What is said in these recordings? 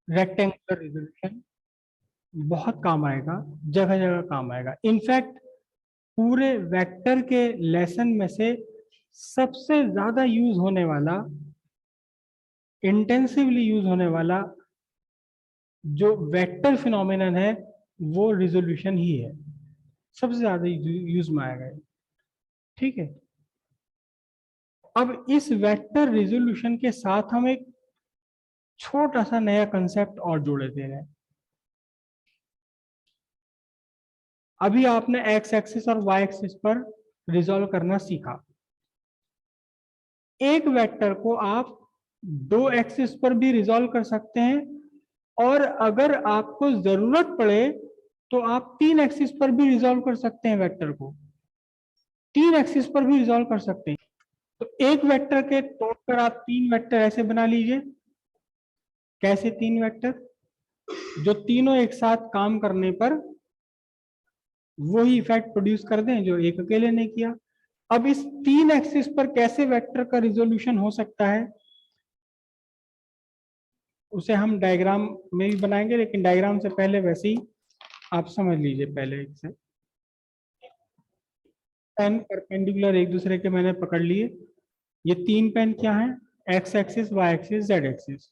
Rectangular resolution बहुत काम आएगा, जगह जगह काम आएगा। इनफैक्ट पूरे वेक्टर के लेसन में से सबसे ज्यादा यूज होने वाला, इंटेंसिवली यूज होने वाला जो वेक्टर फिनोमिनन है वो रिजोल्यूशन ही है, सबसे ज्यादा यूज में आएगा ये। ठीक है, अब इस वेक्टर रिजोल्यूशन के साथ हम एक छोटा सा नया कंसेप्ट और जोड़े दे रहे हैं। अभी आपने एक्स एक्सिस और वाई एक्सिस पर रिजॉल्व करना सीखा। एक वेक्टर को आप दो एक्सिस पर भी रिजॉल्व कर सकते हैं, और अगर आपको जरूरत पड़े तो आप तीन एक्सिस पर भी रिजॉल्व कर सकते हैं। वेक्टर को तीन एक्सिस पर भी रिजॉल्व कर सकते हैं। तो एक वेक्टर के तौर पर आप तीन वेक्टर ऐसे बना लीजिए। कैसे तीन वेक्टर? जो तीनों एक साथ काम करने पर वही इफेक्ट प्रोड्यूस कर दें जो एक अकेले ने किया। अब इस तीन एक्सिस पर कैसे वेक्टर का रिजोल्यूशन हो सकता है उसे हम डायग्राम में भी बनाएंगे, लेकिन डायग्राम से पहले वैसे ही आप समझ लीजिए। पहले एक से पेन परपेंडिकुलर एक दूसरे के मैंने पकड़ लिए। ये तीन पेन क्या है? X axis, Y axis, Z axis.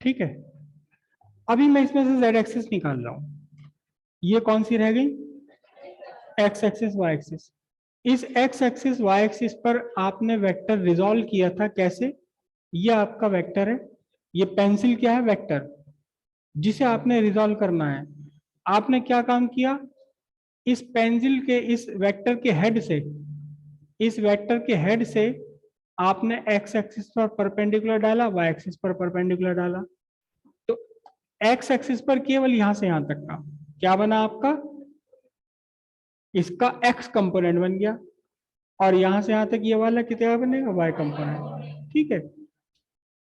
ठीक है, अभी मैं इसमें से जेड एक्सिस निकाल रहा हूं। ये कौन सी रह गई? X axis, Y axis. इस एक्स एक्सिस वाई एक्सिस पर आपने वेक्टर रिजॉल्व किया था कैसे? ये आपका वेक्टर है। ये पेंसिल क्या है? वेक्टर, जिसे आपने रिजॉल्व करना है। आपने क्या काम किया? इस पेंसिल के इस वेक्टर के हेड से, इस वेक्टर के हेड से आपने एक्स एक्सिस पर परपेंडिकुलर डाला, वाई एक्सिस पर परपेंडिकुलर डाला। तो एक्स एक्सिस पर केवल यहां से यहां तक का क्या बना आपका? इसका एक्स कंपोनेंट बन गया, और यहां से यहां तक ये वाला कितना बनेगा? Y component. ठीक है,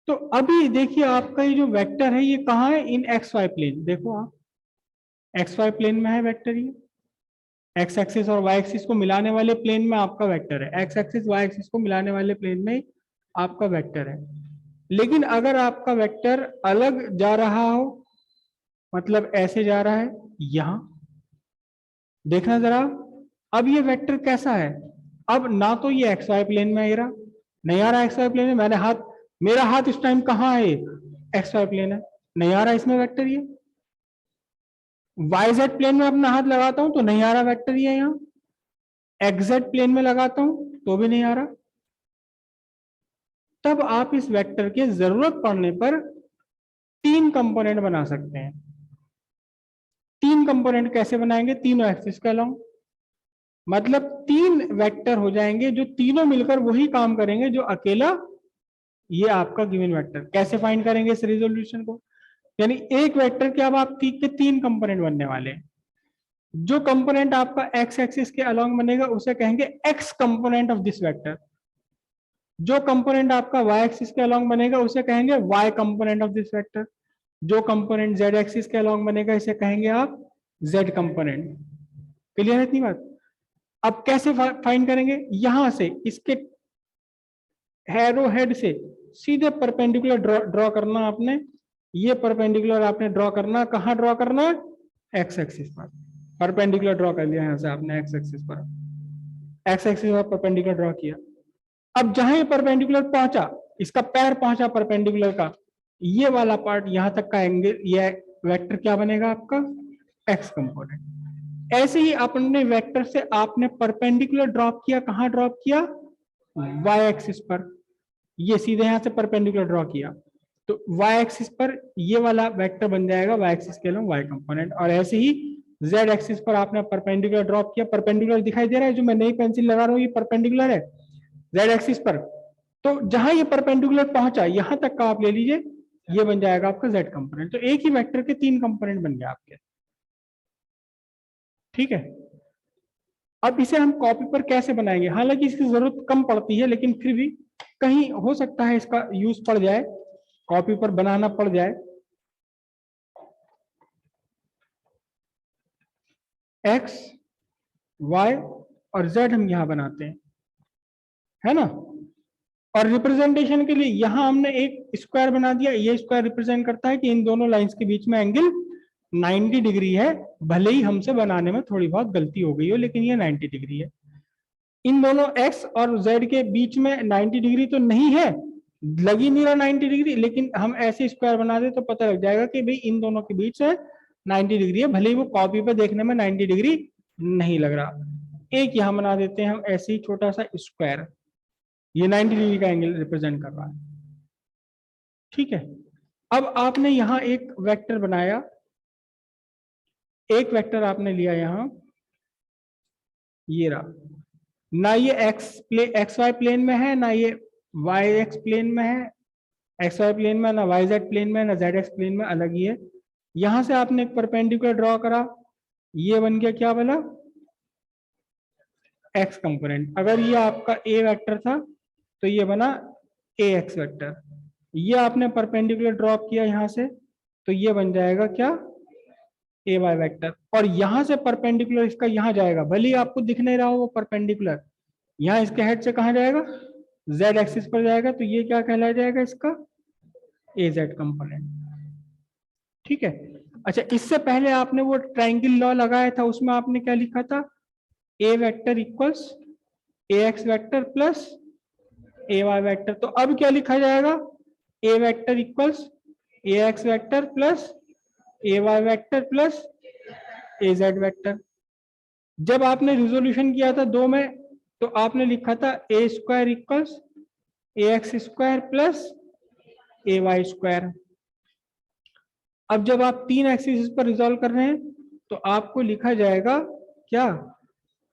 तो अभी देखिए आपका ये जो वेक्टर है ये कहाँ है? इन एक्स वाई प्लेन। देखो आप एक्स वाई प्लेन में है वेक्टर। ये एक्स एक्सिस और वाई एक्सिस को मिलाने वाले प्लेन में आपका वेक्टर है। एक्स एक्सिस वाई एक्सिस को मिलाने वाले प्लेन में आपका वेक्टर है। लेकिन अगर आपका वेक्टर अलग जा रहा हो, मतलब ऐसे जा रहा है, यहां देखना जरा। अब ये वेक्टर कैसा है? अब ना तो ये एक्स वाई प्लेन में आ रहा, नहीं आ रहा एक्स वाई प्लेन में। मैंने हाथ, मेरा हाथ इस टाइम कहाँ है? एक्स वाई प्लेन है, नहीं आ रहा इसमें वेक्टर। ये वाई जेड प्लेन में अपना हाथ लगाता हूं तो नहीं आ रहा वेक्टर ये यहाँ। एक्सजेड प्लेन में लगाता हूं तो भी नहीं आ रहा। तब आप इस वेक्टर के जरूरत पड़ने पर तीन कंपोनेंट बना सकते हैं। तीन कंपोनेंट कैसे बनाएंगे? तीनों एक्सिस के अलोंग, मतलब तीन वेक्टर हो जाएंगे जो तीनों मिलकर वही काम करेंगे जो अकेला ये आपका गिवन वेक्टर। कैसे फाइंड करेंगे इस रिजोल्यूशन को? यानी एक वेक्टर के अब आप के तीन कंपोनेंट बनने वाले हैं। जो कंपोनेंट आपका एक्स एक्सिस के अलोंग बनेगा उसे कहेंगे X component of this vector. जो कंपोनेंट आपका वाई एक्सिस के अलोंग बनेगा उसे कहेंगे Y component of this vector. जो कंपोनेंट जेड एक्सिस के अलोंग बनेगा इसे कहेंगे आप जेड कंपोनेंट। क्लियर है इतनी बात? अब कैसे फाइंड करेंगे? यहां से इसके हैरो हेड से सीधे परपेंडिकुलर ड्रॉ करना आपने। ये परपेंडिकुलर आपने ड्रॉ करना, कहां ड्रॉ करना? एक्स एक्सिस पर। परपेंडिकुलर ड्रॉ कर लिया यहां से आपने एक्स एक्सिस पर, एक्स एक्सिस पर परपेंडिकुलर ड्रॉ किया। अब जहां ये परपेंडिकुलर पहुंचा, इसका पैर पहुंचा परपेंडिकुलर का, ये वाला पार्ट यहां तक का एंगल, ये वेक्टर क्या बनेगा आपका? X component. ऐसे ही अपने वेक्टर से आपने परपेंडिकुलर ड्रॉप किया, कहां ड्रॉप किया? वाई एक्सिस पर। ये सीधे यहां से परपेंडिकुलर ड्रॉ किया तो वाई एक्सिस पर ये वाला वेक्टर बन जाएगा वाई एक्सिस के अलॉन्ग वाई कंपोनेंट। और ऐसे ही जेड एक्सिस पर आपने परपेंडिकुलर ड्रॉप किया, परपेंडिकुलर दिखाई दे रहा है जो मैं नई पेंसिल लगा रहा हूं, ये परपेंडिकुलर है जेड एक्सिस पर। तो जहां ये परपेंडिकुलर पहुंचा यहां तक का आप ले लीजिए, ये बन जाएगा आपका जेड कंपोनेंट। तो एक ही वेक्टर के तीन कंपोनेंट बन गए आपके। ठीक है, अब इसे हम कॉपी पर कैसे बनाएंगे? हालांकि इसकी जरूरत कम पड़ती है, लेकिन फिर भी कहीं हो सकता है इसका यूज पड़ जाए, कॉपी पर बनाना पड़ जाए। एक्स वाई और जेड हम यहां बनाते हैं, है ना? और रिप्रेजेंटेशन के लिए यहां हमने एक स्क्वायर बना दिया, ये स्क्वायर रिप्रेजेंट करता है कि इन दोनों लाइंस के बीच में एंगल 90 डिग्री है, भले ही हमसे बनाने में थोड़ी बहुत गलती हो गई हो, लेकिन ये 90 डिग्री है। इन दोनों x और z के बीच में 90 डिग्री तो नहीं है, लग ही नहीं रहा 90 डिग्री, लेकिन हम ऐसे स्क्वायर बना दे तो पता लग जाएगा कि भाई इन दोनों के बीच में 90 डिग्री है, भले ही वो कॉपी पे देखने में 90 डिग्री नहीं लग रहा। एक यहां बना देते हैं हम ऐसे ही छोटा सा स्क्वायर, ये 90 डिग्री का एंगल रिप्रेजेंट कर रहा है। ठीक है, अब आपने यहां एक वेक्टर बनाया, एक वेक्टर आपने लिया यहां, ये रहा, ना ये एक्स वाई प्लेन में है, ना ये वाई एक्स प्लेन में है, एक्स वाई प्लेन में, ना वाई जेड प्लेन में, ना जेड एक्स प्लेन में, अलग ही है। यहां से आपने एक परपेंडिकुलर ड्रॉ करा, ये बन गया क्या बोला, एक्स कंपोनेंट। अगर ये आपका ए वेक्टर था तो ये बना ए एक्स वेक्टर, ये आपने परपेंडिकुलर ड्रॉप किया यहां से तो ये बन जाएगा क्या, ए वाई वेक्टर। और यहां से परपेंडिकुलर इसका यहां जाएगा, भले ही आपको दिख नहीं रहा हो वो परपेंडिकुलर, यहां इसके हेड से कहां जाएगा, जेड एक्सिस पर जाएगा, तो ये क्या कहलाया जाएगा इसका, ए जेड कंपोनेंट। ठीक है, अच्छा इससे पहले आपने वो ट्रायंगल लॉ लगाया था, उसमें आपने क्या लिखा था, ए vector equals a x vector plus A Y vector. तो अब क्या लिखा जाएगा, ए vector equals a x vector plus A Y vector plus A Z vector. जब आपने रिजोल्यूशन किया था दो में, तो आपने लिखा था ए square equals a x square plus A Y square. अब जब आप तीन एक्सिस पर रिजोल्व कर रहे हैं तो आपको लिखा जाएगा क्या,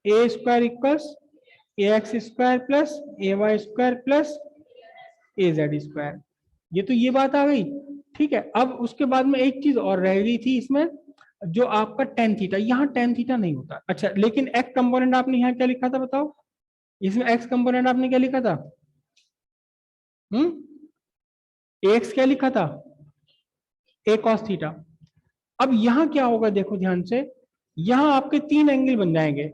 ए square equals a x square plus A Y square plus A Z square. ये तो ये बात आ गई। ठीक है, अब उसके बाद में एक चीज और रह गई थी इसमें, जो आपका टेन थीटा, यहाँ टेन थीटा नहीं होता। अच्छा लेकिन एक्स कंपोनेंट आपने यहाँ क्या लिखा था बताओ, इसमें एक्स कंपोनेंट आपने क्या लिखा था, एक्स क्या लिखा था, ए कॉस थीटा। अब यहां क्या होगा देखो ध्यान से, यहां आपके तीन एंगल बन जाएंगे।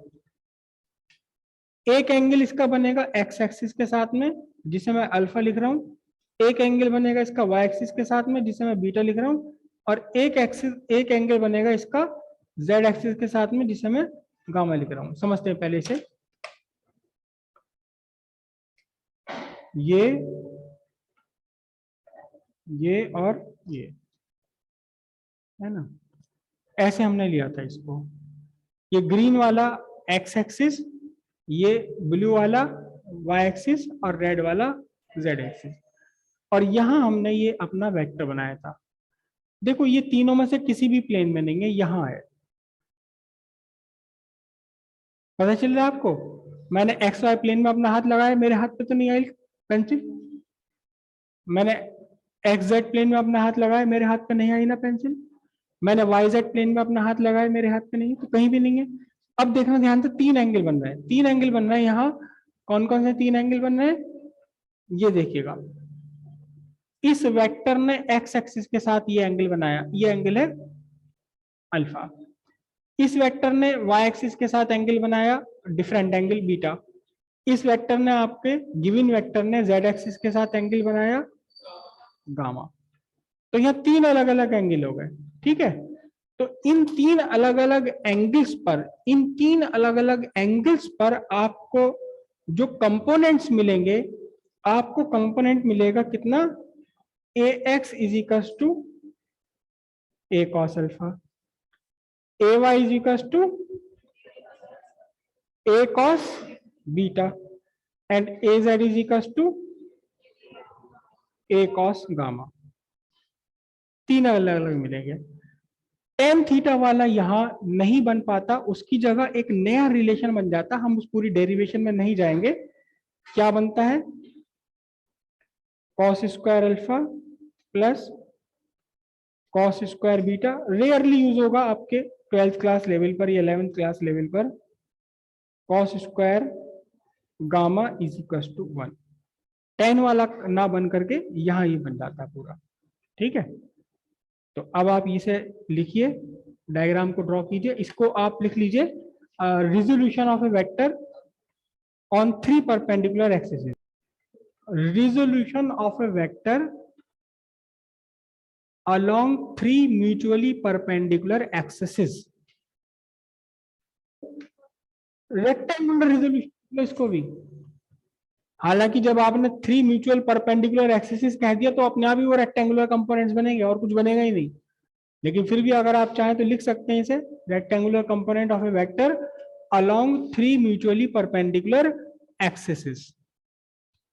एक एंगल इसका बनेगा एक्स एक्सिस के साथ में जिसे मैं अल्फा लिख रहा हूं, एक एंगल बनेगा इसका वाई एक्सिस के साथ में जिसे मैं बीटा लिख रहा हूं, और एक एंगल बनेगा इसका जेड एक्सिस के साथ में जिसे मैं गामा लिख रहा हूं। समझते हैं पहले से, ये और ये है ना, ऐसे हमने लिया था इसको, ये ग्रीन वाला एक्स एक्सिस, ये ब्लू वाला वाई एक्सिस और रेड वाला जेड एक्सिस, और यहां हमने ये अपना वेक्टर बनाया था। देखो ये तीनों में से किसी भी प्लेन में नहीं है, यहां है, पता चल रहा है आपको। मैंने एक्स वाई प्लेन में अपना हाथ लगाया, मेरे हाथ पे तो नहीं आई पेंसिल, मैंने एक्स जेड प्लेन में अपना हाथ लगाया, मेरे हाथ पे नहीं आई ना पेंसिल, मैंने वाई जेड प्लेन में अपना हाथ लगाया, मेरे हाथ पे नहीं, तो कहीं भी नहीं है। अब देखना ध्यान से, तीन एंगल बन रहे हैं, तीन एंगल बन रहे हैं यहाँ। कौन कौन से तीन एंगल बन रहे हैं, ये देखिएगा, इस वेक्टर ने एक्स एक्सिस के साथ ये एंगल बनाया, ये एंगल है अल्फा। इस वेक्टर ने वाई एक्सिस के साथ एंगल बनाया, डिफरेंट एंगल बीटा। इस वेक्टर ने आपके गिवन वेक्टर ने जेड एक्सिस के साथ एंगल बनाया गामा। तो यहाँ तीन अलग अलग एंगल हो गए। ठीक है, तो इन तीन अलग अलग एंगल्स पर, इन तीन अलग अलग एंगल्स पर आपको जो कंपोनेंट्स मिलेंगे, आपको कंपोनेंट मिलेगा कितना, A X is equal to A cos alpha, A Y is equal to A cos beta, and A Z is equal to A cos gamma. तीन अलग अलग मिलेंगे। टेन थीटा वाला यहां नहीं बन पाता, उसकी जगह एक नया रिलेशन बन जाता, हम उस पूरी डेरिवेशन में नहीं जाएंगे। क्या बनता है, cos square alpha plus cos square beta. Rarely use होगा आपके 12th क्लास लेवल पर या 11th क्लास लेवल पर। Cos square gamma is equal to 1। 10 वाला ना बन करके यहां ये बन जाता है पूरा। ठीक है, तो अब आप इसे लिखिए, डायग्राम को ड्रॉ कीजिए, इसको आप लिख लीजिए, resolution of A vector on 3 perpendicular axis. resolution of a vector along three mutually perpendicular axes. Rectangular resolution इसको भी, हालांकि जब आपने थ्री म्यूचुअल परपेंडिकुलर एक्सिस कह दिया तो अपने आप ही वो रेक्टेंगुलर कंपोनेंट्स बनेंगे और कुछ बनेगा ही नहीं, लेकिन फिर भी अगर आप चाहें तो लिख सकते हैं इसे rectangular component of A vector along three mutually perpendicular axis.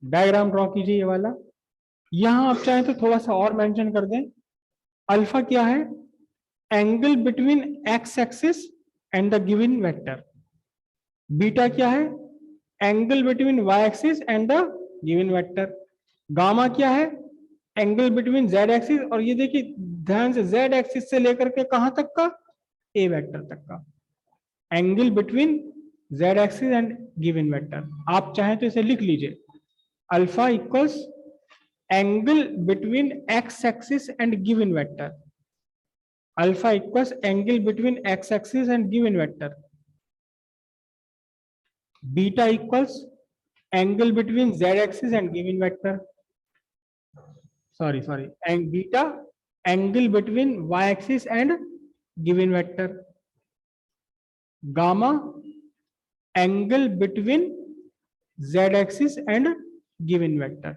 Diagram draw कीजिए ये वाला। यहां आप चाहें तो थोड़ा सा और मेंशन कर दें, अल्फा क्या है, angle between X axis and the given vector. Beta क्या है, angle between Y axis and the given vector. Gamma क्या है, एंगल बिटवीन जेड एक्सिस, और ये देखिए ध्यान से जेड एक्सिस से लेकर के कहां तक का, ए वेक्टर तक का angle between Z axis and given vector. आप चाहें तो इसे लिख लीजिए, alpha equals angle between X axis and given vector. Alpha equals angle between X axis and given vector. Beta equals angle between Z axis and given vector, sorry and beta angle between y axis and given vector। gamma angle between z axis and given vector।